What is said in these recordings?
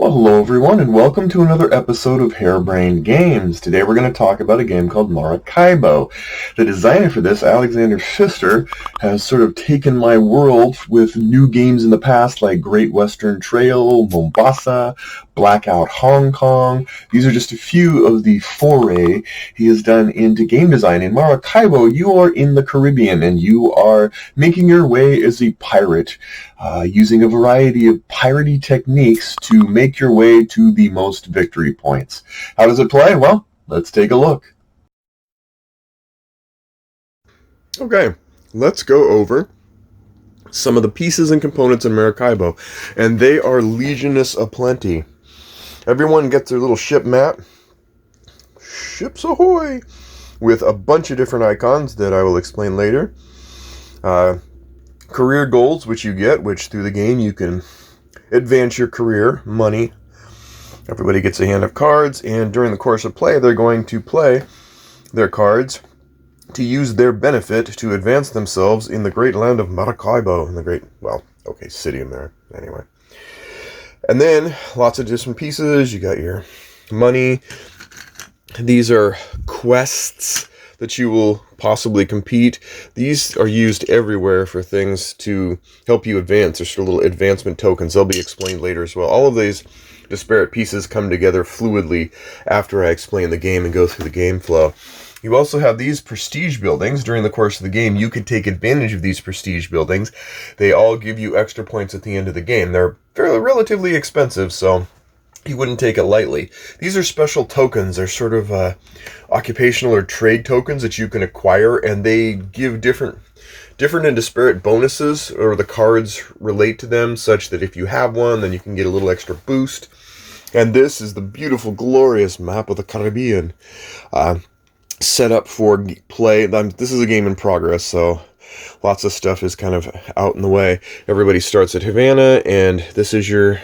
Well, hello everyone, and welcome to another episode of Harebrained Games. Today we're going to talk about a game called Maracaibo. The designer for this, Alexander Pfister, has sort of taken my world with new games in the past like Great Western Trail, Mombasa, Blackout Hong Kong. These are just a few of the foray he has done into game design. In Maracaibo, you are in the Caribbean, and you are making your way as a pirate, using a variety of piratey techniques to make your way to the most victory points. How does it play? Well, let's take a look. Okay, let's go over some of the pieces and components in Maracaibo, and they are legionous aplenty. Everyone gets their little ship map, ships ahoy, with a bunch of different icons that I will explain later. Career goals, which you get, which through the game you can advance your career, money. Everybody gets a hand of cards, and during the course of play, they're going to play their cards to use their benefit to advance themselves in the great land of Maracaibo, in the great, city in there, anyway. And then, lots of different pieces. You got your money. These are quests that you will possibly compete. These are used everywhere for things to help you advance. There's sort of little advancement tokens. They'll be explained later as well. All of these disparate pieces come together fluidly after I explain the game and go through the game flow. You also have these prestige buildings. During the course of the game, you could take advantage of these prestige buildings. They all give you extra points at the end of the game. They're relatively expensive, so you wouldn't take it lightly. These are special tokens. They're sort of occupational or trade tokens that you can acquire, and they give different and disparate bonuses, or the cards relate to them, such that if you have one, then you can get a little extra boost. And this is the beautiful, glorious map of the Caribbean, set up for play. This is a game in progress, so lots of stuff is kind of out in the way. Everybody starts at Havana, and this is your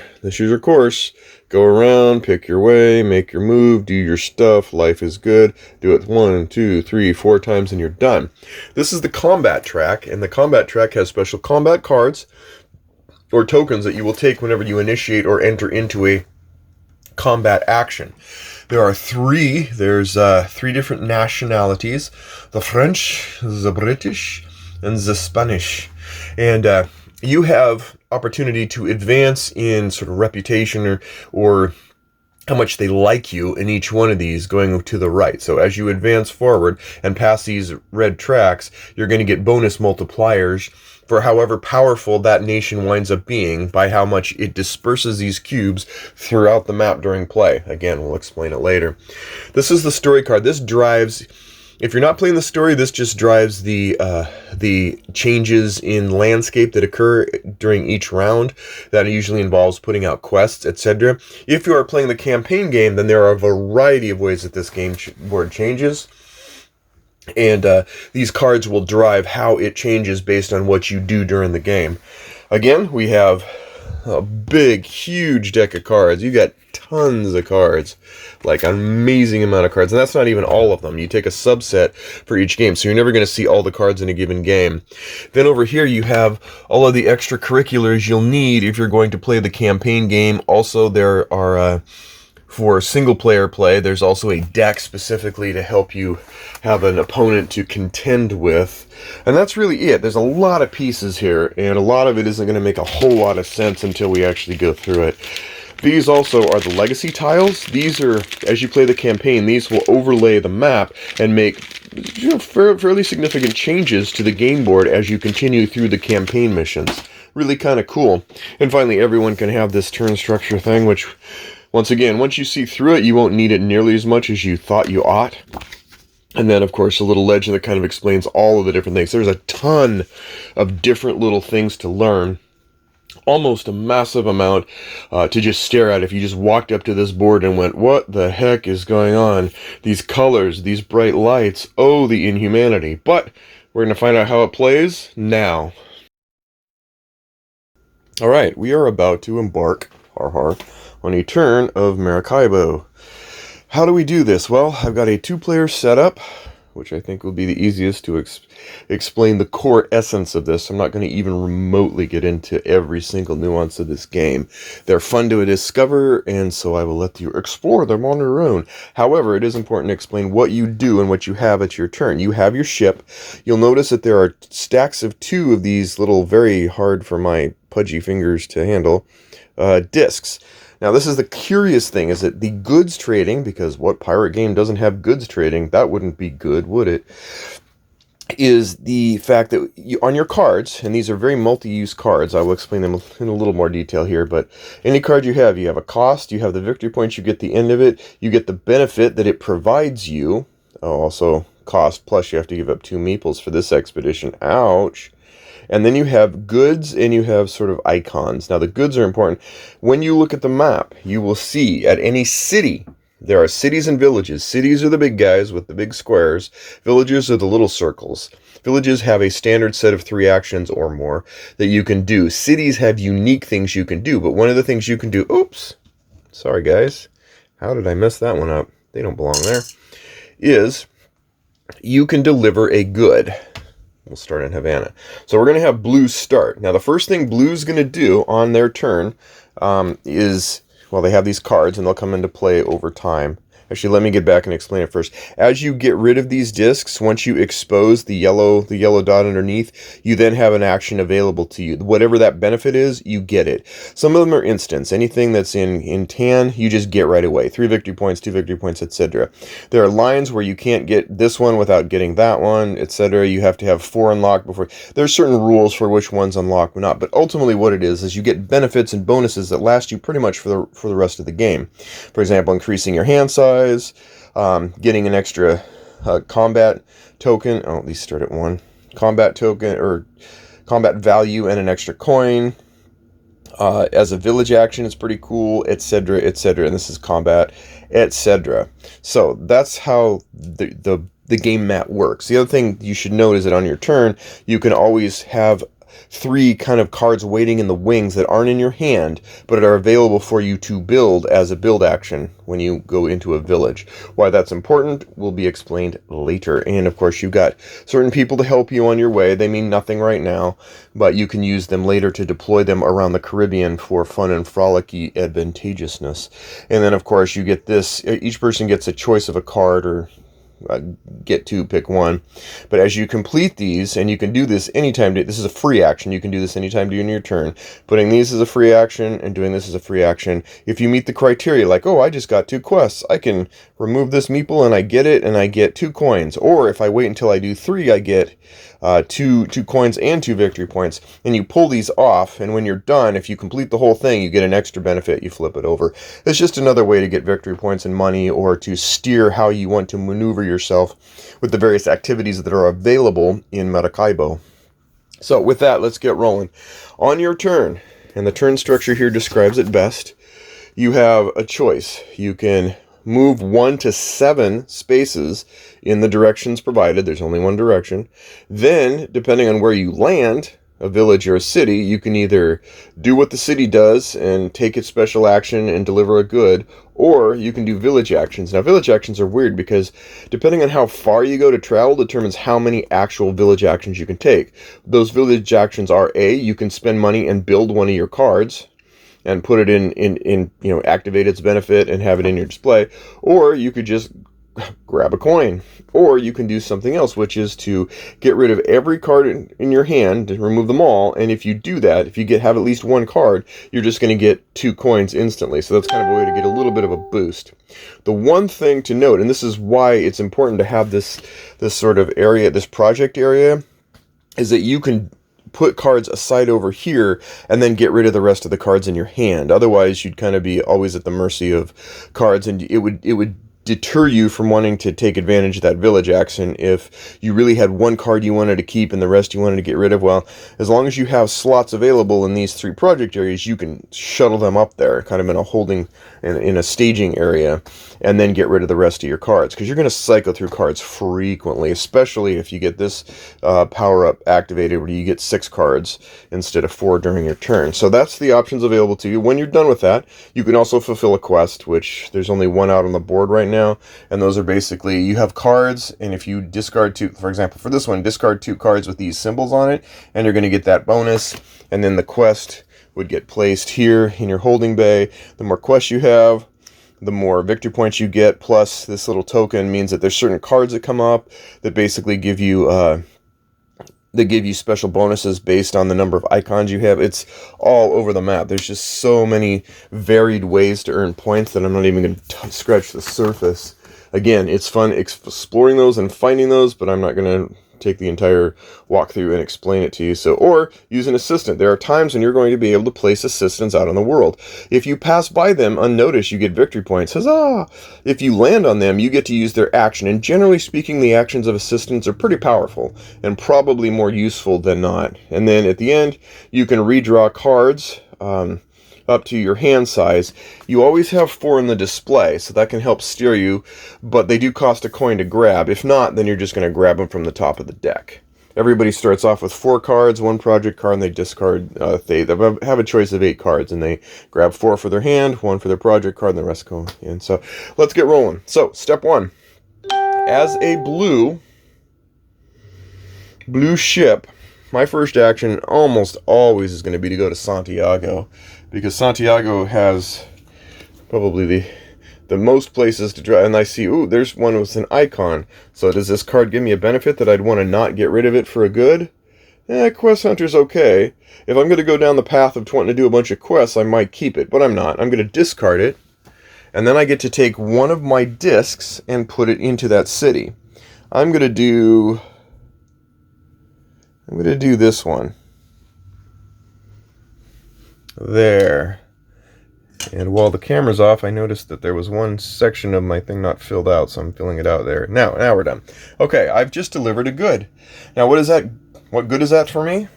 course. Go around, pick your way, make your move, do your stuff. Life is good. Do it 1, 2, 3, 4 times, and you're done. This is the combat track, and the combat track has special combat cards or tokens that you will take whenever you initiate or enter into a combat action. There's three different nationalities: the French, the British, and the Spanish. And you have opportunity to advance in sort of reputation or how much they like you in each one of these going to the right. So as you advance forward and pass these red tracks, you're going to get bonus multipliers for however powerful that nation winds up being by how much it disperses these cubes throughout the map during play. Again, we'll explain it later. This is the story card. This drives, if you're not playing the story, this just drives the changes in landscape that occur during each round. That usually involves putting out quests, etc. If you are playing the campaign game, then there are a variety of ways that this game board changes. And these cards will drive how it changes based on what you do during the game. Again, we have a big, huge deck of cards. You got tons of cards, like an amazing amount of cards. And that's not even all of them. You take a subset for each game, so you're never going to see all the cards in a given game. Then over here you have all of the extracurriculars you'll need if you're going to play the campaign game. Also, there are for single-player play, there's also a deck specifically to help you have an opponent to contend with. And that's really it. There's a lot of pieces here, and a lot of it isn't going to make a whole lot of sense until we actually go through it. These also are the legacy tiles. These are, as you play the campaign, these will overlay the map and make fairly significant changes to the game board as you continue through the campaign missions. Really kind of cool. And finally, everyone can have this turn structure thing, which, once again, once you see through it, you won't need it nearly as much as you thought you ought. And then, of course, a little legend that kind of explains all of the different things. There's a ton of different little things to learn. Almost a massive amount to just stare at if you just walked up to this board and went, what the heck is going on? These colors, these bright lights, oh, the inhumanity. But we're going to find out how it plays now. All right, we are about to embark, on a turn of Maracaibo. How do we do this? Well, I've got a 2-player setup which I think will be the easiest to explain the core essence of this. I'm not going to even remotely get into every single nuance of this game. They're fun to discover, and so I will let you explore them on your own. However, it is important to explain what you do and what you have at your turn. You have your ship. You'll notice that there are stacks of 2 of these little, very hard for my pudgy fingers to handle, discs. Now, this is the curious thing, is that the goods trading, because what pirate game doesn't have goods trading? That wouldn't be good, would it? Is the fact that on your cards, and these are very multi-use cards, I will explain them in a little more detail here, but any card you have a cost, you have the victory points you get the end of it, you get the benefit that it provides you, also cost, plus you have to give up 2 meeples for this expedition, ouch. And then you have goods and you have sort of icons. Now, the goods are important. When you look at the map, you will see at any city, there are cities and villages. Cities are the big guys with the big squares. Villages are the little circles. Villages have a standard set of 3 actions or more that you can do. Cities have unique things you can do, but one of the things you can do, oops, sorry guys, how did I mess that one up? They don't belong there, is you can deliver a good. We'll start in Havana. So we're going to have Blue start. Now, the first thing Blue's going to do on their turn is, well, they have these cards, and they'll come into play over time. Actually, let me get back and explain it first. As you get rid of these discs, once you expose the yellow dot underneath, you then have an action available to you. Whatever that benefit is, you get it. Some of them are instants. Anything that's in tan, you just get right away. 3 victory points, 2 victory points, etc. There are lines where you can't get this one without getting that one, etc. You have to have 4 unlocked before. There's certain rules for which ones unlock or not, but ultimately what it is you get benefits and bonuses that last you pretty much for the rest of the game. For example, increasing your hand size, getting an extra combat token. Oh, these start at 1. Combat token or combat value and an extra coin. As a village action, it's pretty cool, etc., etc. And this is combat, etc. So that's how the game mat works. The other thing you should note is that on your turn, you can always have 3 kind of cards waiting in the wings that aren't in your hand, but are available for you to build as a build action when you go into a village. Why that's important will be explained later. And of course, you've got certain people to help you on your way. They mean nothing right now, but you can use them later to deploy them around the Caribbean for fun and frolicky advantageousness. And then of course, you get this, each person gets a choice of a card, or get 2, pick 1. But as you complete these, and you can do this anytime, this is a free action, you can do this anytime during your turn. Putting these as a free action and doing this as a free action. If you meet the criteria, like, oh, I just got 2 quests, I can remove this meeple and I get it, and I get 2 coins. Or if I wait until I do 3, I get 2 coins and 2 victory points. And you pull these off, and when you're done, if you complete the whole thing, you get an extra benefit, you flip it over. It's just another way to get victory points and money, or to steer how you want to maneuver yourself with the various activities that are available in Maracaibo. So with that, let's get rolling. On your turn, and the turn structure here describes it best, you have a choice. You can move 1 to 7 spaces in the directions provided. There's only one direction. Then, depending on where you land, a village or a city, you can either do what the city does and take its special action and deliver a good, or you can do village actions. Now, village actions are weird because depending on how far you go to travel determines how many actual village actions you can take. Those village actions are A, you can spend money and build one of your cards and put it in activate its benefit and have it in your display, or you could just grab a coin, or you can do something else, which is to get rid of every card in your hand and remove them all. And if you do that, if you have at least 1 card, you're just going to get 2 coins instantly. So that's kind of a way to get a little bit of a boost. The one thing to note, and this is why it's important to have this sort of area, this project area, is that you can put cards aside over here and then get rid of the rest of the cards in your hand. Otherwise, you'd kind of be always at the mercy of cards, and it would deter you from wanting to take advantage of that village action if you really had 1 card you wanted to keep and the rest you wanted to get rid of. Well, as long as you have slots available in these 3 project areas, you can shuttle them up there, kind of in a holding, in a staging area, and then get rid of the rest of your cards, because you're going to cycle through cards frequently, especially if you get this power-up activated where you get 6 cards instead of 4 during your turn. So that's the options available to you. When you're done with that, you can also fulfill a quest, which there's only 1 out on the board right now. now, and those are basically, you have cards, and if you discard 2, for example, for this one, discard 2 cards with these symbols on it, and you're going to get that bonus, and then the quest would get placed here in your holding bay. The more quests you have, the more victory points you get, plus this little token means that there's certain cards that come up that basically give you special bonuses based on the number of icons you have. It's all over the map. There's just so many varied ways to earn points that I'm not even going to scratch the surface. Again, it's fun exploring those and finding those, but I'm not going to take the entire walkthrough and explain it to you. So, or use an assistant. There are times when you're going to be able to place assistants out in the world. If you pass by them unnoticed, you get victory points. Huzzah! If you land on them, you get to use their action. And generally speaking, the actions of assistants are pretty powerful and probably more useful than not. And then at the end, you can redraw cards up to your hand size. You always have 4 in the display, so that can help steer you, but they do cost a coin to grab. If not, then you're just going to grab them from the top of the deck. Everybody starts off with 4 cards, 1 project card, and they discard, they have a choice of 8 cards, and they grab 4 for their hand, 1 for their project card, and the rest go in. So let's get rolling. So step 1, as a blue ship, my first action almost always is going to be to go to Santiago, because Santiago has probably the most places to draw. And I see, ooh, there's one with an icon. So does this card give me a benefit that I'd want to not get rid of it for a good? Quest Hunter's okay. If I'm going to go down the path of wanting to do a bunch of quests, I might keep it, but I'm not. I'm going to discard it, and then I get to take one of my discs and put it into that city. I'm going to do this one. There. And while the camera's off, I noticed that there was one section of my thing not filled out, so I'm filling it out there. Now we're done. Okay, I've just delivered a good. Now what is that? What good is that for me?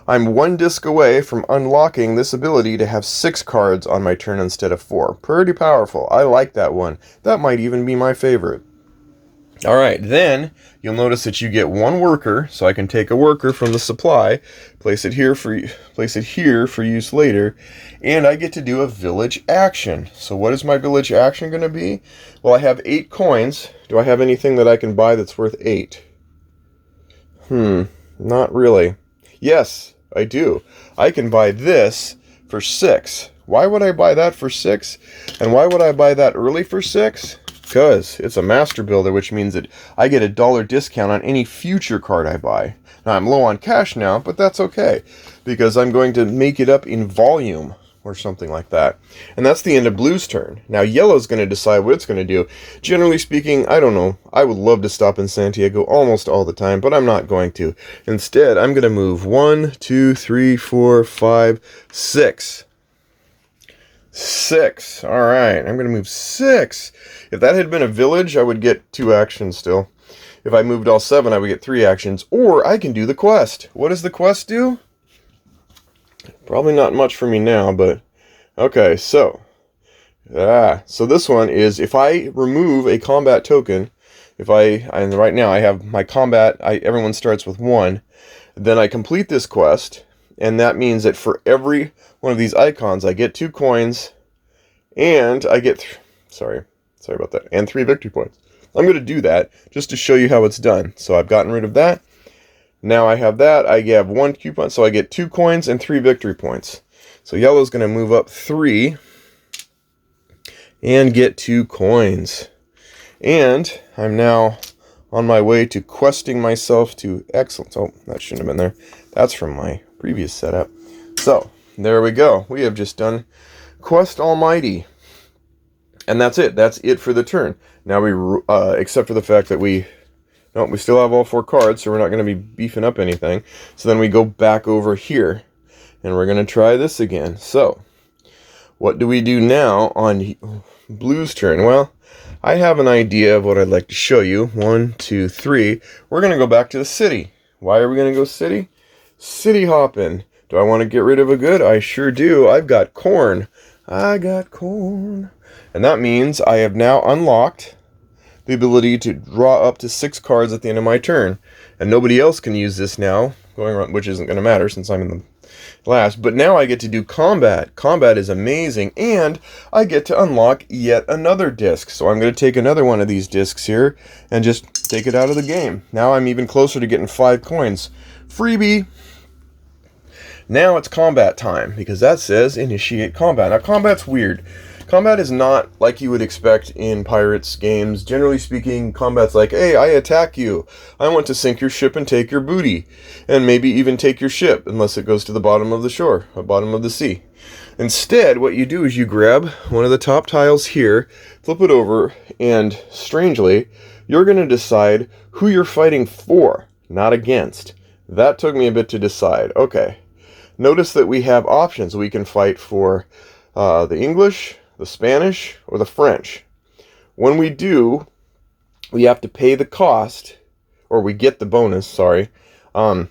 I'm 1 disc away from unlocking this ability to have 6 cards on my turn instead of 4. Pretty powerful. I like that one. That might even be my favorite. Alright, then you'll notice that you get 1 worker, so I can take a worker from the supply, place it here for use later, and I get to do a village action. So what is my village action going to be? Well, I have 8 coins. Do I have anything that I can buy that's worth 8? Not really. Yes, I do. I can buy this for 6. Why would I buy that for 6? And why would I buy that early for 6? Because it's a master builder, which means that I get a $1 discount on any future card I buy. Now, I'm low on cash now, but that's okay, because I'm going to make it up in volume or something like that. And that's the end of blue's turn. Now, yellow's going to decide what it's going to do. Generally speaking, I don't know. I would love to stop in Santiago almost all the time, but I'm not going to. Instead, I'm going to move 1, 2, 3, 4, 5, 6. 6. Alright, I'm going to move 6. If that had been a village, I would get 2 actions still. If I moved all 7, I would get 3 actions. Or I can do the quest. What does the quest do? Probably not much for me now, but... Okay, so... so this one is, if I remove a combat token, and right now I have my combat, everyone starts with 1, then I complete this quest, and that means that for every one of these icons, I get 2 coins, and I get... Sorry about that. And 3 victory points. I'm going to do that just to show you how it's done. So I've gotten rid of that. Now I have that. I have 1 coupon, so I get 2 coins and 3 victory points. So yellow's going to move up 3 and get 2 coins. And I'm now on my way to questing myself to excellence. Oh, that shouldn't have been there. That's from my previous setup. So there we go. We have just done Quest Almighty. And that's it. That's it for the turn. Now except for the fact that we still have all 4 cards, so we're not going to be beefing up anything. So then we go back over here, and we're going to try this again. So, what do we do now on blue's turn? Well, I have an idea of what I'd like to show you. 1, 2, 3. We're going to go back to the city. Why are we going to go city? City hopping. Do I want to get rid of a good? I sure do. I've got corn. I got corn. And that means I have now unlocked the ability to draw up to 6 cards at the end of my turn. And nobody else can use this now, going around, which isn't going to matter since I'm in last. But now I get to do combat. Combat is amazing, and I get to unlock yet another disc. So I'm going to take another one of these discs here and just take it out of the game. Now I'm even closer to getting 5 coins. Freebie! Now it's combat time, because that says initiate combat. Now combat's weird. Combat is not like you would expect in Pirates games. Generally speaking, combat's like, hey, I attack you. I want to sink your ship and take your booty. And maybe even take your ship, unless it goes to the bottom of the shore, or bottom of the sea. Instead, what you do is you grab one of the top tiles here, flip it over, and strangely, you're going to decide who you're fighting for, not against. That took me a bit to decide. Okay. Notice that we have options. We can fight for the English, the Spanish, or the French. When we do, we have to pay the cost, or we get the bonus, sorry. If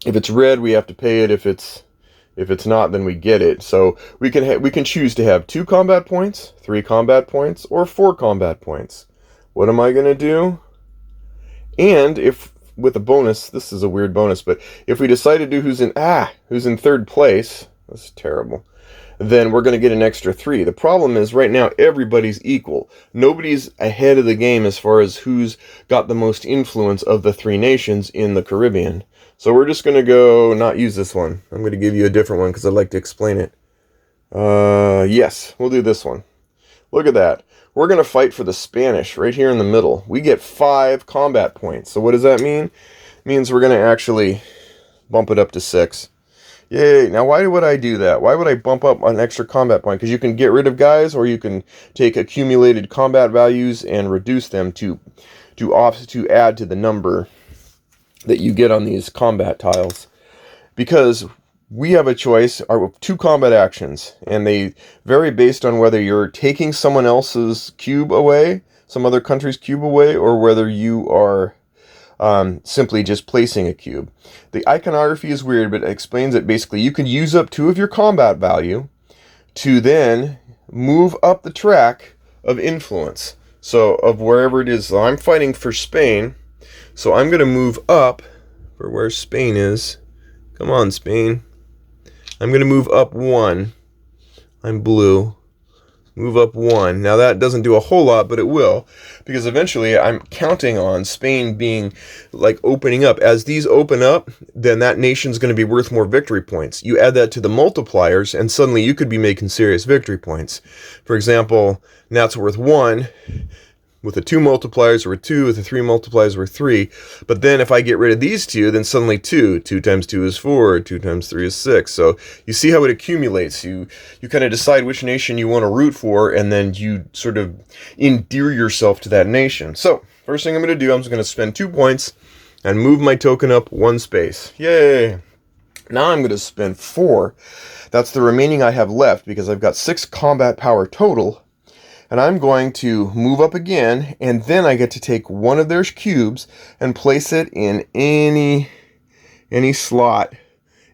it's red, we have to pay it. If it's not, then we get it. So we can choose to have 2 combat points, 3 combat points, or 4 combat points. What am I going to do? And if with a bonus, this is a weird bonus, but if we decide to do who's in 3rd place, that's terrible, then we're going to get an extra 3. The problem is right now everybody's equal. Nobody's ahead of the game as far as who's got the most influence of the 3 nations in the Caribbean. So we're just going to go not use this one. I'm going to give you a different one because I'd like to explain it. Yes, we'll do this one. Look at that. We're going to fight for the Spanish right here in the middle. We get 5 combat points. So what does that mean? It means we're going to actually bump it up to 6. Yay. Now, why would I do that? Why would I bump up an extra combat point? Because you can get rid of guys, or you can take accumulated combat values and reduce them to add to the number that you get on these combat tiles. Because we have a choice of 2 combat actions, and they vary based on whether you're taking someone else's cube away, some other country's cube away, or whether you are simply just placing a cube. The iconography is weird, but it explains it basically. You can use up 2 of your combat value to then move up the track of influence. So of wherever it is. So I'm fighting for Spain, so I'm going to move up for where Spain is. Come on, Spain. I'm going to move up 1. I'm blue. Move up 1. Now that doesn't do a whole lot, but it will. Because eventually I'm counting on Spain being like opening up. As these open up, then that nation's going to be worth more victory points. You add that to the multipliers, and suddenly you could be making serious victory points. For example, now it's worth 1. With the 2 multipliers we're 2, with the 3 multipliers we're 3. But then if I get rid of these 2, then suddenly 2 times 2 is 4, 2 times 3 is 6. So you see how it accumulates. You kind of decide which nation you want to root for, and then you sort of endear yourself to that nation. So first thing I'm going to do, I'm just going to spend 2 points and move my token up 1 space. Yay! Now I'm going to spend 4. That's the remaining I have left, because I've got 6 combat power total. And I'm going to move up again, and then I get to take one of their cubes and place it in any slot,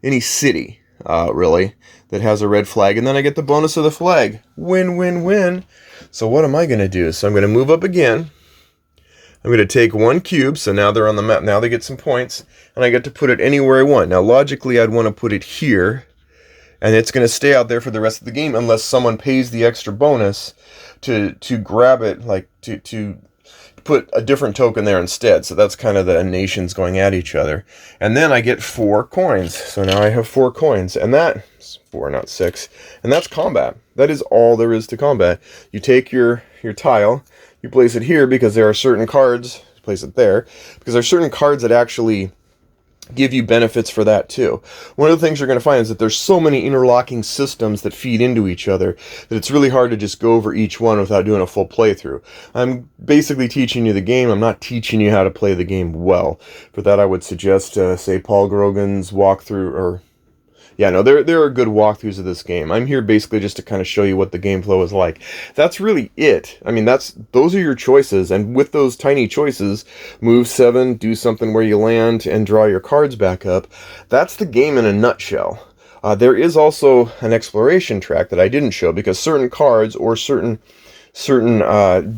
any city, really, that has a red flag. And then I get the bonus of the flag. Win, win, win. So what am I going to do? So I'm going to move up again. I'm going to take 1 cube, so now they're on the map. Now they get some points, and I get to put it anywhere I want. Now, logically, I'd want to put it here, and it's going to stay out there for the rest of the game unless someone pays the extra bonus to grab it, like to put a different token there instead. So that's kind of the nations going at each other. And then I get 4 coins. So now I have 4 coins, and that's 4, not 6. And that's combat. That is all there is to combat. You take your tile, you place it here because there are certain cards, place it there, because there are certain cards that actually give you benefits for that too. One of the things you're going to find is that there's so many interlocking systems that feed into each other that it's really hard to just go over each one without doing a full playthrough. I'm basically teaching you the game. I'm not teaching you how to play the game well. For that, I would suggest, say, Paul Grogan's walkthrough, or yeah, no, there are good walkthroughs of this game. I'm here basically just to kind of show you what the game flow is like. That's really it. I mean, those are your choices, and with those tiny choices, move 7, do something where you land, and draw your cards back up. That's the game in a nutshell. There is also an exploration track that I didn't show, because certain cards or certain certain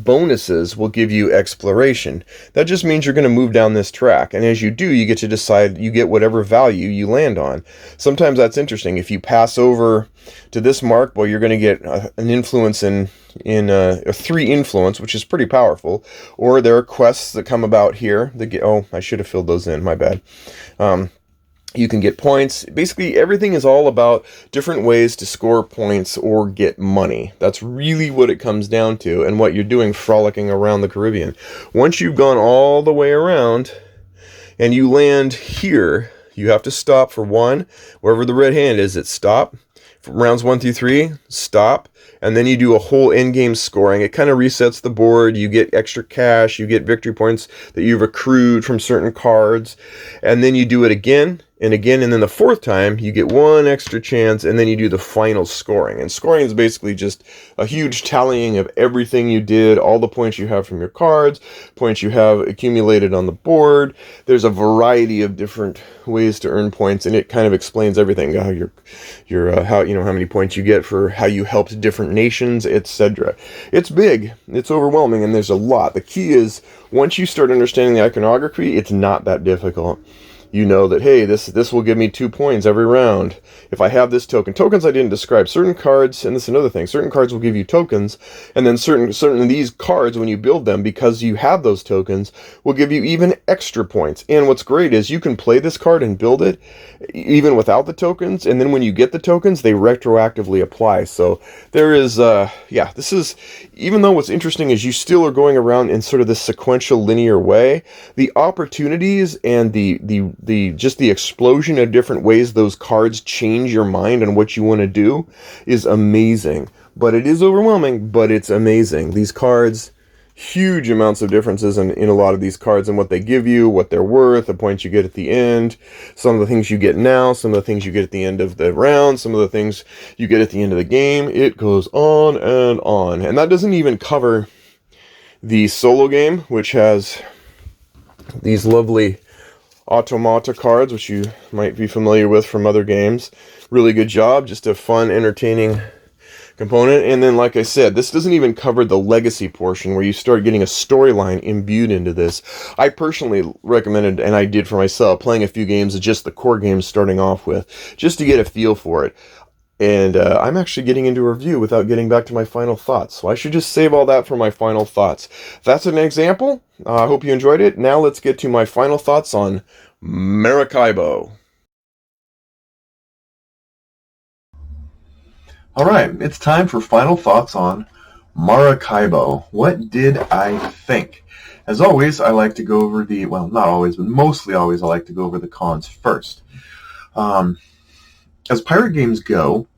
bonuses will give you exploration. That just means you're going to move down this track, and as you do, you get to decide, you get whatever value you land on. Sometimes that's interesting. If you pass over to this mark, well, you're going to get an influence in a 3 influence, which is pretty powerful. Or there are quests that come about here that get, oh, I should have filled those in, my bad. You can get points. Basically, everything is all about different ways to score points or get money. That's really what it comes down to, and what you're doing frolicking around the Caribbean. Once you've gone all the way around and you land here, you have to stop for 1. Wherever the red hand is, it's stop. From rounds 1 through 3, stop. And then you do a whole end-game scoring. It kind of resets the board. You get extra cash. You get victory points that you've accrued from certain cards. And then you do it again and again. And then the 4th time, you get 1 extra chance. And then you do the final scoring. And scoring is basically just a huge tallying of everything you did, all the points you have from your cards, points you have accumulated on the board. There's a variety of different ways to earn points, and it kind of explains everything. How how many points you get for how you helped different nations, etc. It's big, it's overwhelming, and there's a lot. The key is, once you start understanding the iconography, it's not that difficult. You know that, hey, this will give me 2 points every round. If I have this token. Tokens I didn't describe. Certain cards, and this is another thing, certain cards will give you tokens, and then certain of these cards, when you build them, because you have those tokens, will give you even extra points. And what's great is you can play this card and build it even without the tokens, and then when you get the tokens, they retroactively apply. So there is, this is, even though what's interesting is you still are going around in sort of this sequential linear way, the opportunities and just the explosion of different ways those cards change your mind and what you want to do is amazing. But it is overwhelming, but it's amazing. These cards, huge amounts of differences in a lot of these cards and what they give you, what they're worth, the points you get at the end, some of the things you get now, some of the things you get at the end of the round, some of the things you get at the end of the game. It goes on and on. And that doesn't even cover the solo game, which has these lovely automata cards, which you might be familiar with from other games. Really good job. Just a fun, entertaining component. And then, like I said, this doesn't even cover the legacy portion where you start getting a storyline imbued into this. I personally recommended, and I did for myself, playing a few games of just the core games starting off with, just to get a feel for it. And I'm actually getting into a review without getting back to my final thoughts. So I should just save all that for my final thoughts. That's an example. I hope you enjoyed it. Now let's get to my final thoughts on Maracaibo. All right, it's time for final thoughts on Maracaibo. What did I think? As always, I like to go over not always, but mostly always, I like to go over the cons first. As pirate games go,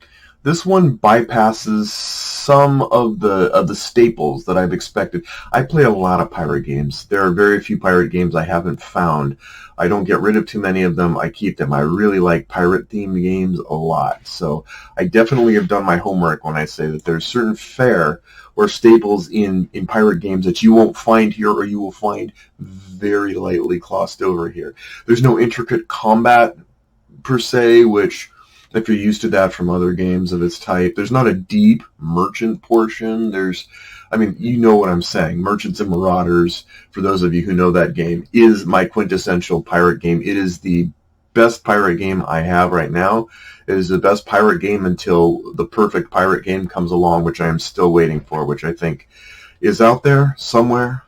this one bypasses some of the staples that I've expected. I play a lot of pirate games. There are very few pirate games I haven't found. I don't get rid of too many of them. I keep them. I really like pirate-themed games a lot. So I definitely have done my homework when I say that there's certain fare or staples in pirate games that you won't find here, or you will find very lightly glossed over here. There's no intricate combat per se, which, if you're used to that from other games of its type, there's not a deep merchant portion. You know what I'm saying. Merchants and Marauders, for those of you who know that game, is my quintessential pirate game. It is the best pirate game I have right now. It is the best pirate game until the perfect pirate game comes along, which I am still waiting for, which I think is out there somewhere.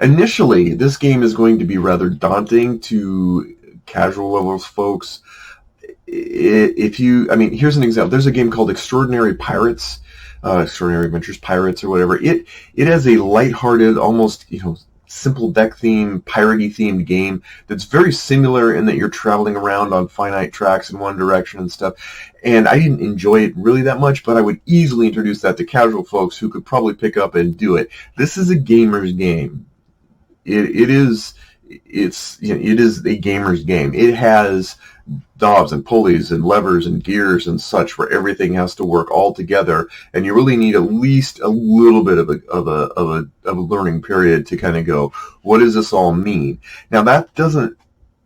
Initially, this game is going to be rather daunting to casual levels folks. Here's an example. There's a game called Extraordinary Pirates, Extraordinary Adventures Pirates, or whatever. It has a lighthearted, almost simple deck theme, piratey themed game that's very similar in that you're traveling around on finite tracks in one direction and stuff. And I didn't enjoy it really that much, but I would easily introduce that to casual folks who could probably pick up and do it. This is a gamer's game. It is a gamer's game. It has knobs and pulleys and levers and gears and such where everything has to work all together, and you really need at least a little bit of a learning period to kind of go, what does this all mean? Now, that doesn't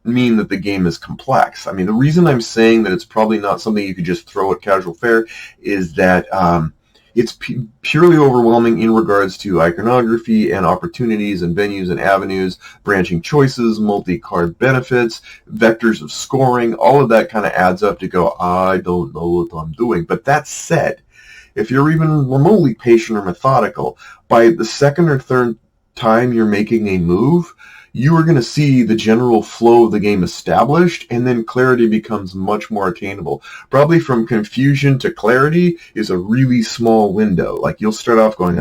mean that the game is complex. The reason I'm saying that it's probably not something you could just throw at casual fare is that It's purely overwhelming in regards to iconography and opportunities and venues and avenues, branching choices, multi-card benefits, vectors of scoring. All of that kind of adds up to go, I don't know what I'm doing. But that said, if you're even remotely patient or methodical, by the second or third time you're making a move, you are going to see the general flow of the game established, and then clarity becomes much more attainable. Probably from confusion to clarity is a really small window. Like you'll start off going,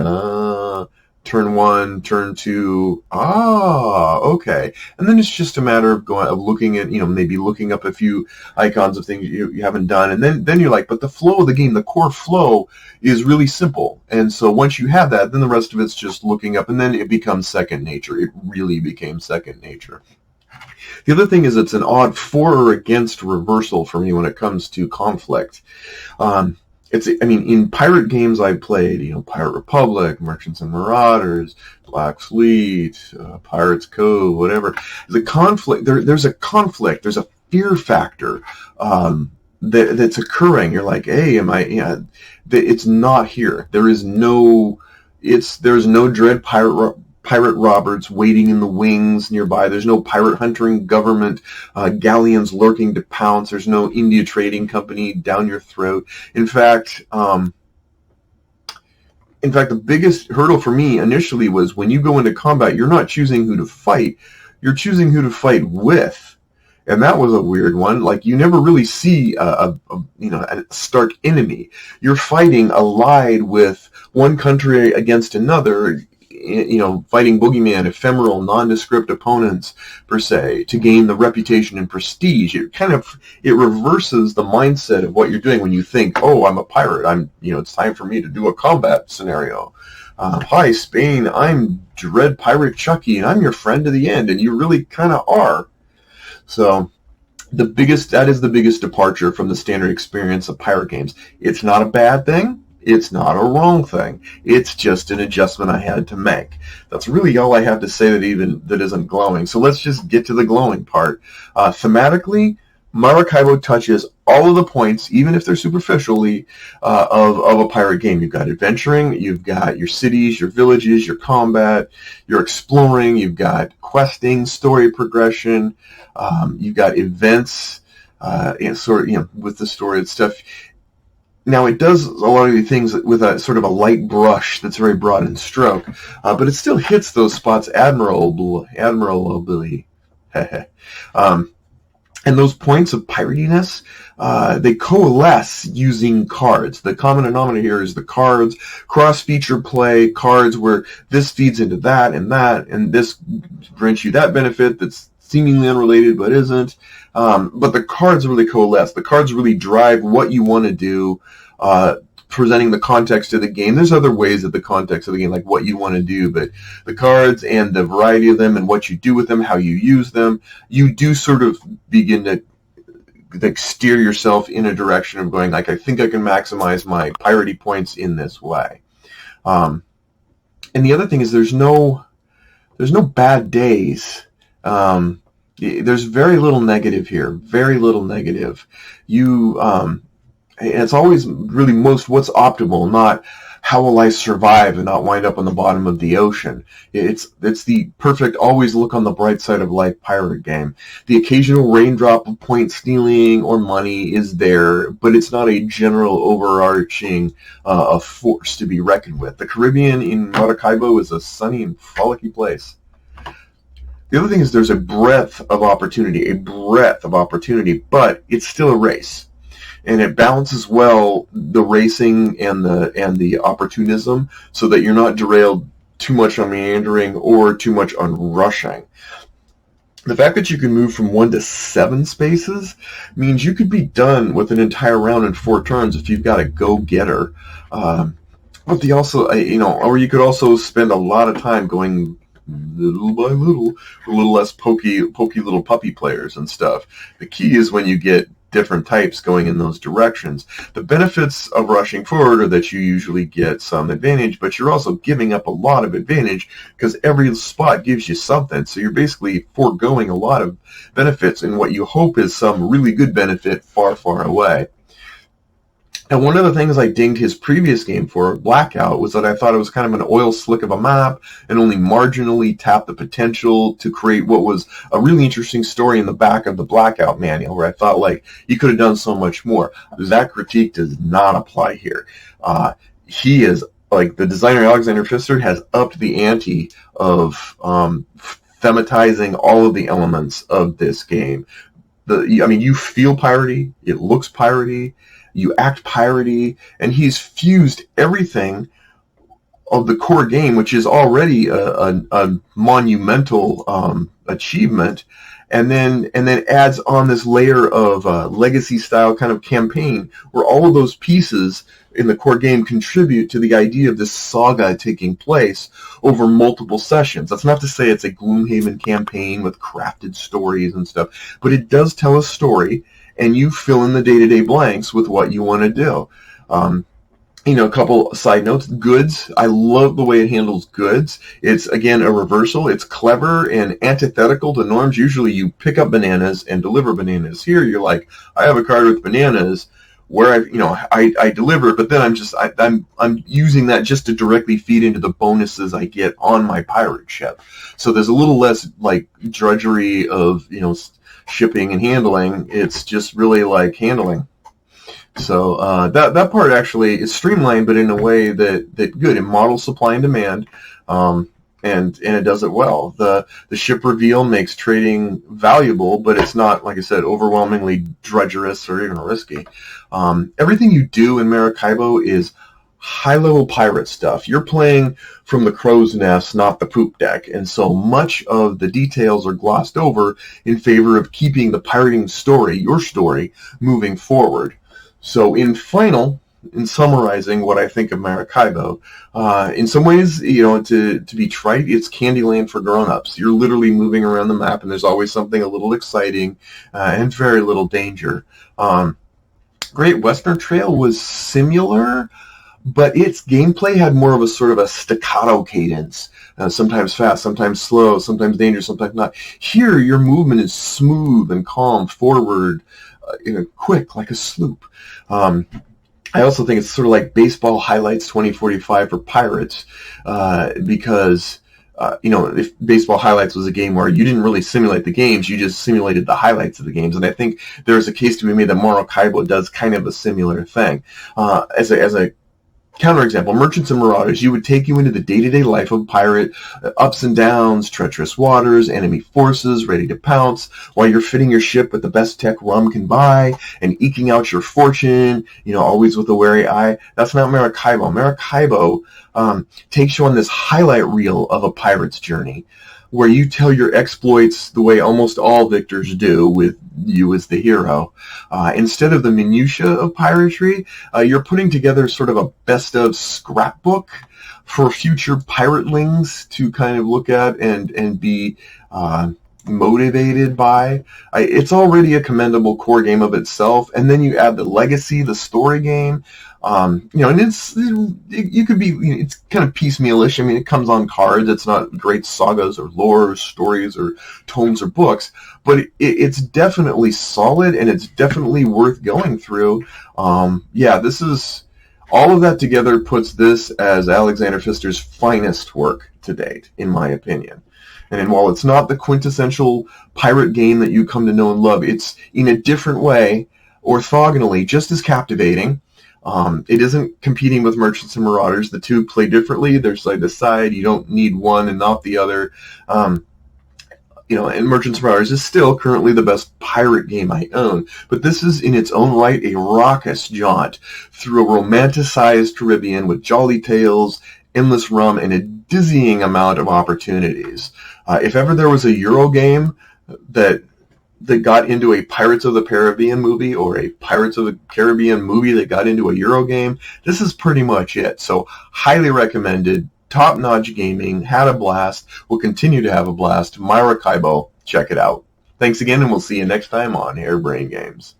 turn one, turn two, okay. And then it's just a matter of looking at, maybe looking up a few icons of things you haven't done. And then you're like, but the flow of the game, the core flow is really simple. And so once you have that, then the rest of it's just looking up, and then it becomes second nature. It really became second nature. The other thing is it's an odd for or against reversal for me when it comes to conflict. In pirate games I've played, Pirate Republic, Merchants and Marauders, Black Fleet, Pirates Cove, whatever. The conflict, there's a conflict, there's a fear factor that's occurring. You're like, hey, it's not here. There's no dread pirate robbers waiting in the wings nearby. There's no pirate hunting government galleons lurking to pounce. There's no India Trading Company down your throat. In fact, the biggest hurdle for me initially was when you go into combat, you're not choosing who to fight. You're choosing who to fight with. And that was a weird one. Like, you never really see a stark enemy. You're fighting allied with one country against another, fighting boogeyman, ephemeral, nondescript opponents, per se, to gain the reputation and prestige. It reverses the mindset of what you're doing when you think, oh, I'm a pirate. It's time for me to do a combat scenario. Hi, Spain, I'm Dread Pirate Chucky, and I'm your friend to the end, and you really kind of are. So that is the biggest departure from the standard experience of pirate games. It's not a bad thing. It's not a wrong thing. It's just an adjustment I had to make. That's really all I have to say that isn't glowing. So let's just get to the glowing part. Thematically, Maracaibo touches all of the points, even if they're superficially, of a pirate game. You've got adventuring, you've got your cities, your villages, your combat, your exploring, you've got questing, story progression, you've got events, with the story and stuff. Now, it does a lot of the things with a sort of a light brush that's very broad in stroke, but it still hits those spots admirably. And those points of piratiness, they coalesce using cards. The common denominator here is the cards, cross-feature play, cards where this feeds into that, and this grants you that benefit that's seemingly unrelated but isn't. But the cards really coalesce. The cards really drive what you want to do, presenting the context of the game. There's other ways of the context of the game, like what you want to do, but the cards and the variety of them and what you do with them, how you use them, you do sort of begin to steer yourself in a direction of going, like, I think I can maximize my piratey points in this way. And the other thing is there's no bad days. There's very little negative here. Very little negative. And it's always really what's optimal, not how will I survive and not wind up on the bottom of the ocean. It's the perfect always look on the bright side of life pirate game. The occasional raindrop of point stealing or money is there, but it's not a general overarching force to be reckoned with. The Caribbean in Maracaibo is a sunny and frolicky place. The other thing is there's a breadth of opportunity, but it's still a race. And it balances well the racing and the opportunism so that you're not derailed too much on meandering or too much on rushing. The fact that you can move from 1 to 7 spaces means you could be done with an entire round in 4 turns if you've got a go-getter. But or you could also spend a lot of time going little by little, a little less pokey little puppy players and stuff. The key is when you get different types going in those directions. The benefits of rushing forward are that you usually get some advantage, but you're also giving up a lot of advantage because every spot gives you something. So you're basically foregoing a lot of benefits in what you hope is some really good benefit far, far away. And one of the things I dinged his previous game for, Blackout, was that I thought it was kind of an oil slick of a map and only marginally tapped the potential to create what was a really interesting story in the back of the Blackout manual, where I thought, like, you could have done so much more. That critique does not apply here. He is, like, the designer Alexander Pfister has upped the ante of thematizing all of the elements of this game. You feel piratey, it looks piratey, you act piratey, and he's fused everything of the core game, which is already a monumental achievement, and then adds on this layer of legacy style kind of campaign where all of those pieces in the core game contribute to the idea of this saga taking place over multiple sessions. That's not to say it's a Gloomhaven campaign with crafted stories and stuff, but it does tell a story, and you fill in the day-to-day blanks with what you want to do. A couple side notes. Goods. I love the way it handles goods. It's, again, a reversal. It's clever and antithetical to norms. Usually you pick up bananas and deliver bananas. Here you're like, I have a card with bananas where I deliver, but then I'm using that just to directly feed into the bonuses I get on my pirate ship. So there's a little less like drudgery of, shipping and handling. It's just really like handling. So that part actually is streamlined, but in a way that good. It models supply and demand, and it does it well. The ship reveal makes trading valuable, but it's not, like I said, overwhelmingly drudgerous or even risky. Everything you do in Maracaibo is high-level pirate stuff. You're playing from the crow's nest, not the poop deck, and so much of the details are glossed over in favor of keeping the pirating story, your story, moving forward. So in summarizing what I think of Maracaibo, in some ways, to be trite, it's Candyland for grown-ups. You're literally moving around the map, and there's always something a little exciting and very little danger. Great Western Trail was similar, but its gameplay had more of a sort of a staccato cadence, sometimes fast, sometimes slow, sometimes dangerous, sometimes not. Here, your movement is smooth and calm, forward, quick, like a sloop. I also think it's sort of like Baseball Highlights 2045 for pirates, because if Baseball Highlights was a game where you didn't really simulate the games, you just simulated the highlights of the games. And I think there's a case to be made that Maracaibo does kind of a similar thing. As a counterexample, Merchants and Marauders, you would take you into the day-to-day life of a pirate, ups and downs, treacherous waters, enemy forces, ready to pounce, while you're fitting your ship with the best tech rum can buy, and eking out your fortune, always with a wary eye. That's not Maracaibo. Maracaibo takes you on this highlight reel of a pirate's journey, where you tell your exploits the way almost all victors do, with you as the hero. Instead of the minutiae of piratery, you're putting together sort of a best-of scrapbook for future piratelings to kind of look at and be motivated by. It's already a commendable core game of itself, and then you add the legacy, the story game, and you could be, it's kind of piecemealish. I mean, it comes on cards. It's not great sagas or lore or stories or tomes or books, but it's definitely solid, and it's definitely worth going through. This is, all of that together puts this as Alexander Pfister's finest work to date, in my opinion. And while it's not the quintessential pirate game that you come to know and love, it's, in a different way, orthogonally, just as captivating. It isn't competing with Merchants and Marauders. The two play differently. They're side to side. You don't need one and not the other. And Merchants and Marauders is still currently the best pirate game I own. But this is, in its own right, a raucous jaunt through a romanticized Caribbean with jolly tales, endless rum, and a dizzying amount of opportunities. If ever there was a Euro game that got into a Pirates of the Caribbean movie, or a Pirates of the Caribbean movie that got into a Euro game, this is pretty much it. So highly recommended, top-notch gaming, had a blast, will continue to have a blast. Maracaibo, check it out. Thanks again, and we'll see you next time on Harebrained Games.